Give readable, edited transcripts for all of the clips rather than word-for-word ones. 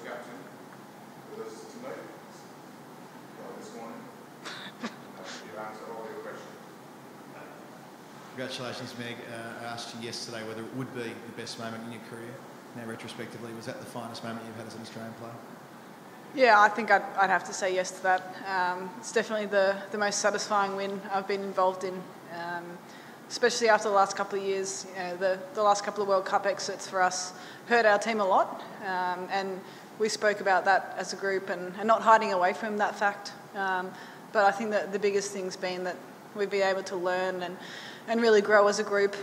captain with us tonight, this morning. You've answered all your questions. Congratulations, Meg. I asked you yesterday whether it would be the best moment in your career. Now, retrospectively, was that the finest moment you've had as an Australian player? Yeah, I think I'd have to say yes to that. It's definitely the most satisfying win I've been involved in, especially after the last couple of years. You know, the last couple of World Cup exits for us hurt our team a lot, and we spoke about that as a group and not hiding away from that fact. But I think that the biggest thing's been that we've been able to learn and really grow as a group.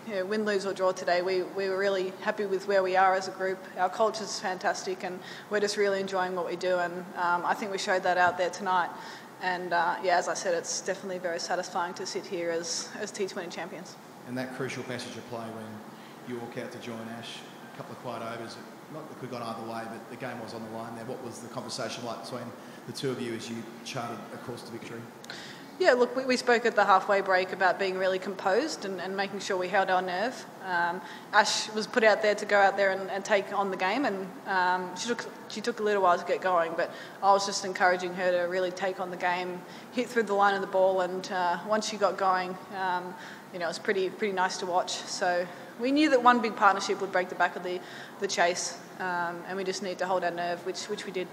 You know, win, lose or draw today, we were really happy with where we are as a group. Our culture's fantastic and we're just really enjoying what we do, and I think we showed that out there tonight. And yeah, as I said, it's definitely very satisfying to sit here as T20 champions. And that crucial passage of play when you walk out to join Ash, a couple of quiet overs, not that could have gone either way, but the game was on the line there. What was the conversation like between the two of you as you charted a course to victory? Yeah, look, we spoke at the halfway break about being really composed and making sure we held our nerve. Ash was put out there to go out there and take on the game, and she took a little while to get going, but I was just encouraging her to really take on the game, hit through the line of the ball, and once she got going, you know, it was pretty nice to watch. So we knew that one big partnership would break the back of the chase, and we just need to hold our nerve, which we did.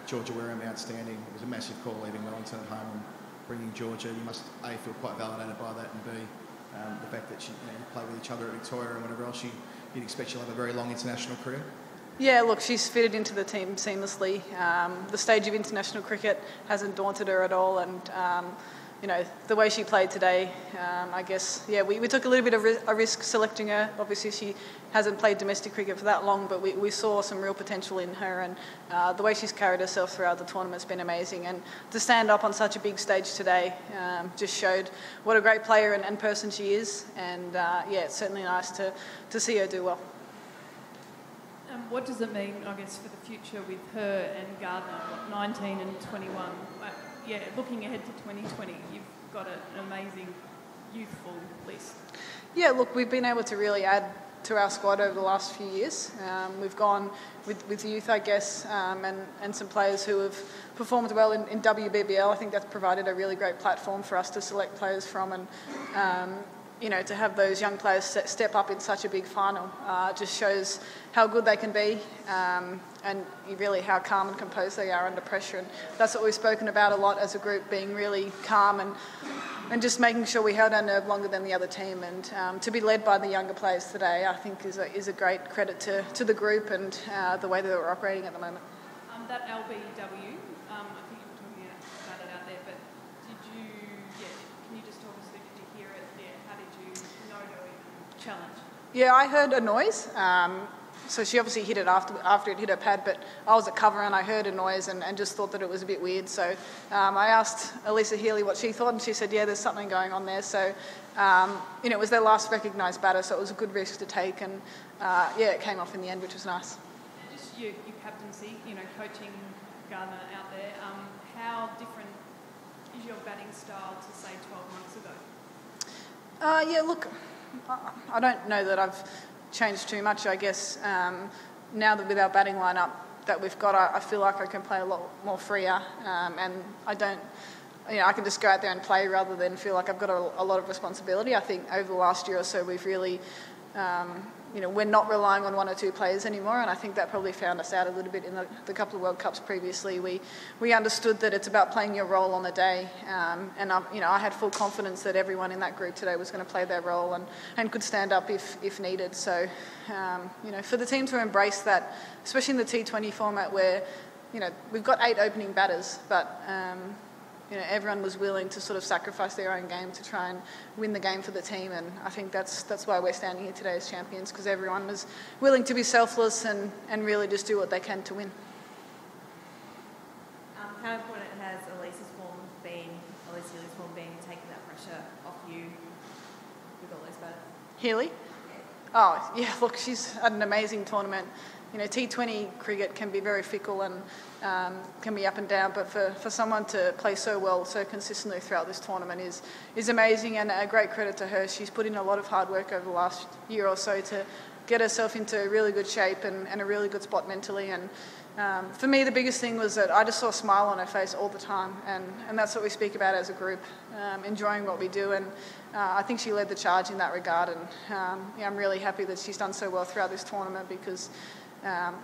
Georgia Wareham, outstanding. It was a massive call leaving Wellington at home and bringing Georgia. You must A, feel quite validated by that, and B, the fact that you play with each other at Victoria and whatever else, you'd expect she'll have a very long international career. Yeah, look, she's fitted into the team seamlessly. The stage of international cricket hasn't daunted her at all, and you know, the way she played today, I guess, yeah, we took a little bit of a risk selecting her. Obviously, she hasn't played domestic cricket for that long, but we saw some real potential in her, and the way she's carried herself throughout the tournament's been amazing. And to stand up on such a big stage today just showed what a great player and person she is, and yeah, it's certainly nice to see her do well. What does it mean, I guess, for the future with her and Gardner, 19 and 21? Yeah, looking ahead to 2020, you've got an amazing youthful list. Yeah, look, we've been able to really add to our squad over the last few years. We've gone with youth, I guess, and some players who have performed well in WBBL. I think that's provided a really great platform for us to select players from, and you know, to have those young players step up in such a big final just shows how good they can be, and really how calm and composed they are under pressure. And that's what we've spoken about a lot as a group, being really calm and just making sure we held our nerve longer than the other team. And to be led by the younger players today, I think is a great credit to the group and the way that we're operating at the moment. That LBW, I think you were talking about it out there, but can you just talk us through, did you hear it? Yeah, how did you know to even challenge? Yeah, I heard a noise. So she obviously hit it after it hit her pad, but I was at cover and I heard a noise and just thought that it was a bit weird. So I asked Elisa Healy what she thought, and she said, yeah, there's something going on there. So, you know, it was their last recognised batter, so it was a good risk to take, and yeah, it came off in the end, which was nice. Just your captaincy, you know, coaching Gardner out there, how different is your batting style to, say, 12 months ago? Yeah, look, I don't know that I've changed too much, I guess. Now that with our batting lineup that we've got, I feel like I can play a lot more freer, and I don't, you know, I can just go out there and play rather than feel like I've got a lot of responsibility. I think over the last year or so we've really, you know, we're not relying on one or two players anymore, and I think that probably found us out a little bit in the couple of World Cups previously. We understood that it's about playing your role on the day, and you know, I had full confidence that everyone in that group today was going to play their role and could stand up if needed. So, you know, for the team to embrace that, especially in the T20 format where, you know, we've got 8 opening batters, but you know, everyone was willing to sort of sacrifice their own game to try and win the game for the team, and I think that's why we're standing here today as champions, because everyone was willing to be selfless and really just do what they can to win. How important has Elisa Healy's form been taking that pressure off you with all those batters? Healy? Oh, yeah, look, she's had an amazing tournament. You know, T20 cricket can be very fickle and can be up and down, but for someone to play so well, so consistently throughout this tournament is amazing, and a great credit to her. She's put in a lot of hard work over the last year or so to get herself into really good shape and a really good spot mentally. And for me, the biggest thing was that I just saw a smile on her face all the time, and that's what we speak about as a group, enjoying what we do. And I think she led the charge in that regard, and I'm really happy that she's done so well throughout this tournament, because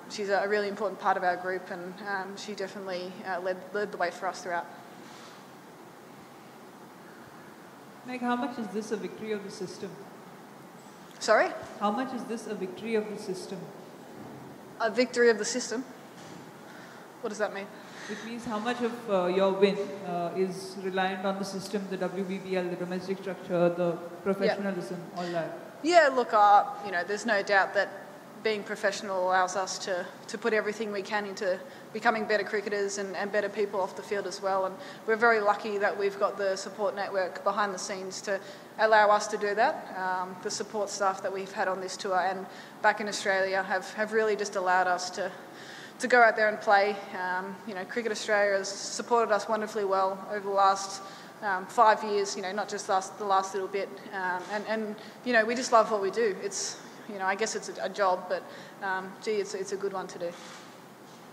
she's a really important part of our group, and she definitely led the way for us throughout. Meg, how much is this a victory of the system? Sorry? How much is this a victory of the system? A victory of the system? What does that mean? It means how much of your win is reliant on the system, the WBBL, the domestic structure, the professionalism, all that? Yeah, look, there's no doubt that being professional allows us to put everything we can into becoming better cricketers and better people off the field as well. And we're very lucky that we've got the support network behind the scenes to allow us to do that. The support staff that we've had on this tour and back in Australia have really just allowed us to go out there and play. Cricket Australia has supported us wonderfully well over the last 5 years, not just the last little bit. We just love what we do. It's, I guess it's a job, but it's a good one to do.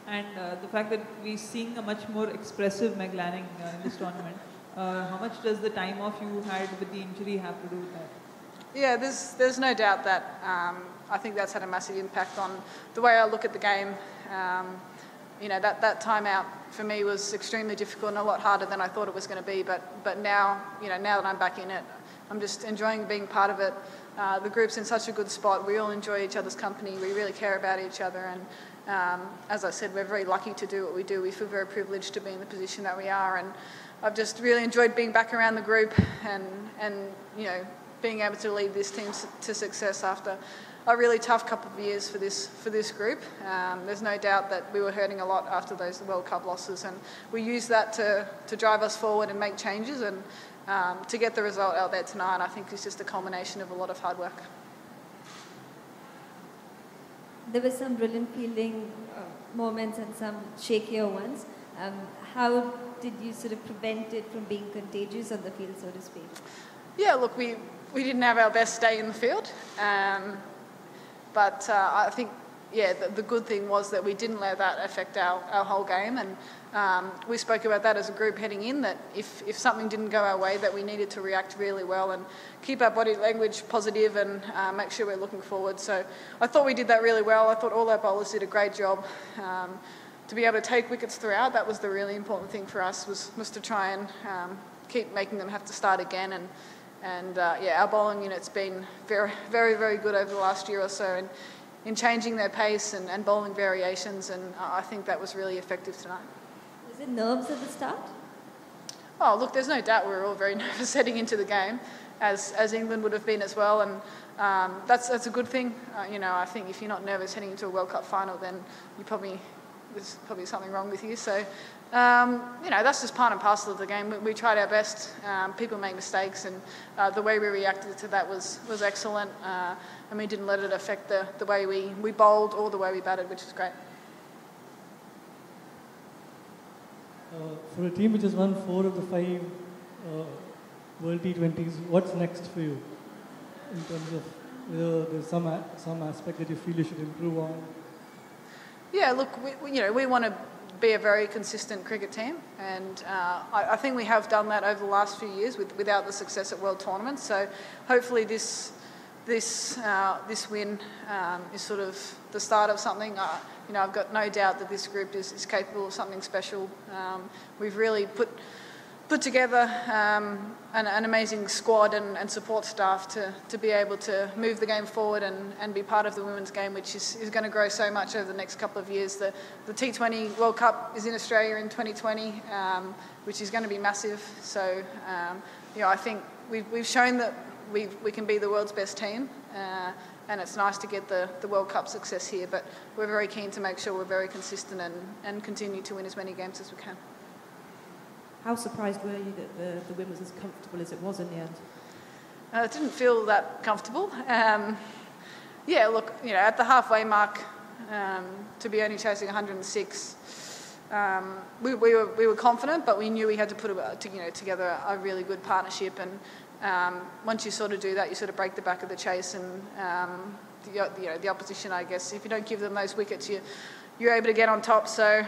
And the fact that we're seeing a much more expressive Meg Lanning in this tournament, how much does the time off you had with the injury have to do with that? Yeah, there's no doubt that I think that's had a massive impact on the way I look at the game. That timeout for me was extremely difficult and a lot harder than I thought it was going to be. But now, now that I'm back in it, I'm just enjoying being part of it. The group's in such a good spot. We all enjoy each other's company. We really care about each other. And as I said, we're very lucky to do what we do. We feel very privileged to be in the position that we are. And I've just really enjoyed being back around the group and being able to lead this team to success after a really tough couple of years for this group. There's no doubt that we were hurting a lot after those World Cup losses, and we used that to drive us forward and make changes, and to get the result out there tonight, I think, is just a culmination of a lot of hard work. There were some brilliant fielding moments and some shakier ones. How did you sort of prevent it from being contagious on the field, so to speak? Yeah, look, we didn't have our best day in the field. But I think, the good thing was that we didn't let that affect our whole game. And we spoke about that as a group heading in, that if something didn't go our way, that we needed to react really well and keep our body language positive and make sure we're looking forward. So I thought we did that really well. I thought all our bowlers did a great job. To be able to take wickets throughout, that was the really important thing for us, was to try and keep making them have to start again. And our bowling unit's been very, very, very good over the last year or so in changing their pace and bowling variations, and I think that was really effective tonight. Was it nerves at the start? Oh, look, there's no doubt we were all very nervous heading into the game, as England would have been as well, and that's a good thing. I think if you're not nervous heading into a World Cup final, then there's probably something wrong with you. So, that's just part and parcel of the game. We tried our best. People make mistakes, and the way we reacted to that was excellent. And we didn't let it affect the way we bowled or the way we batted, which was great. For a team which has won 4 of the 5 World T20s, what's next for you in terms of whether there's some aspect that you feel you should improve on? Yeah, look, we want to be a very consistent cricket team, and I think we have done that over the last few years without the success at World Tournaments. So hopefully this win is sort of the start of something. I've got no doubt that this group is capable of something special. We've really put together an amazing squad and support staff to be able to move the game forward and be part of the women's game, which is going to grow so much over the next couple of years. The T20 World Cup is in Australia in 2020, which is going to be massive. So, I think we've shown that we can be the world's best team, and it's nice to get the World Cup success here, but we're very keen to make sure we're very consistent and continue to win as many games as we can. How surprised were you that the win was as comfortable as it was in the end? It didn't feel that comfortable. Look, at the halfway mark, to be only chasing 106, we were confident, but we knew we had to put together a really good partnership, once you sort of do that, you sort of break the back of the chase, and the opposition, I guess, if you don't give them those wickets, you're able to get on top. So,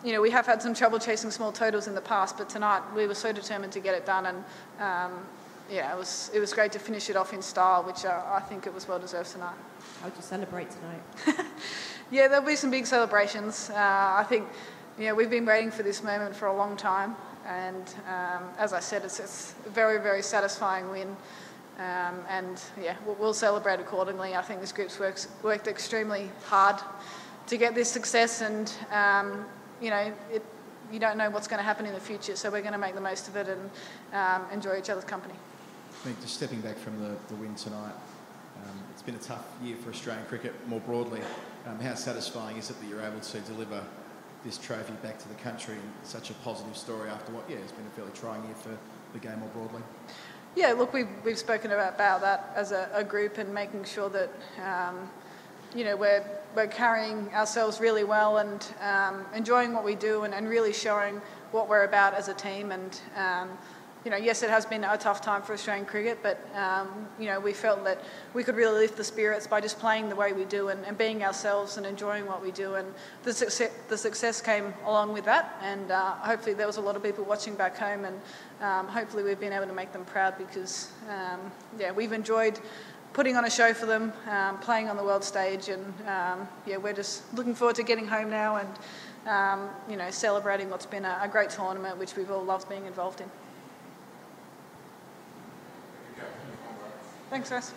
we have had some trouble chasing small totals in the past, but tonight we were so determined to get it done, and it was great to finish it off in style, which I think it was well deserved tonight. How do you celebrate tonight? Yeah, there'll be some big celebrations. I think, we've been waiting for this moment for a long time, and as I said, it's a very, very satisfying win. We'll celebrate accordingly. I think this group's worked extremely hard to get this success, and you don't know what's going to happen in the future, so we're going to make the most of it and enjoy each other's company. I think just stepping back from the win tonight, it's been a tough year for Australian cricket more broadly. How satisfying is it that you're able to deliver this trophy back to the country in such a positive story after what, has been a fairly trying year for the game more broadly? Yeah, look, we've spoken about that as a group, and making sure that we're carrying ourselves really well, and enjoying what we do, and really showing what we're about as a team. And yes, it has been a tough time for Australian cricket, but we felt that we could really lift the spirits by just playing the way we do, and being ourselves and enjoying what we do. And the success came along with that, and hopefully there was a lot of people watching back home, and hopefully we've been able to make them proud, because we've enjoyed putting on a show for them, playing on the world stage, and we're just looking forward to getting home now and celebrating what's been a great tournament, which we've all loved being involved in. Thanks, Russ.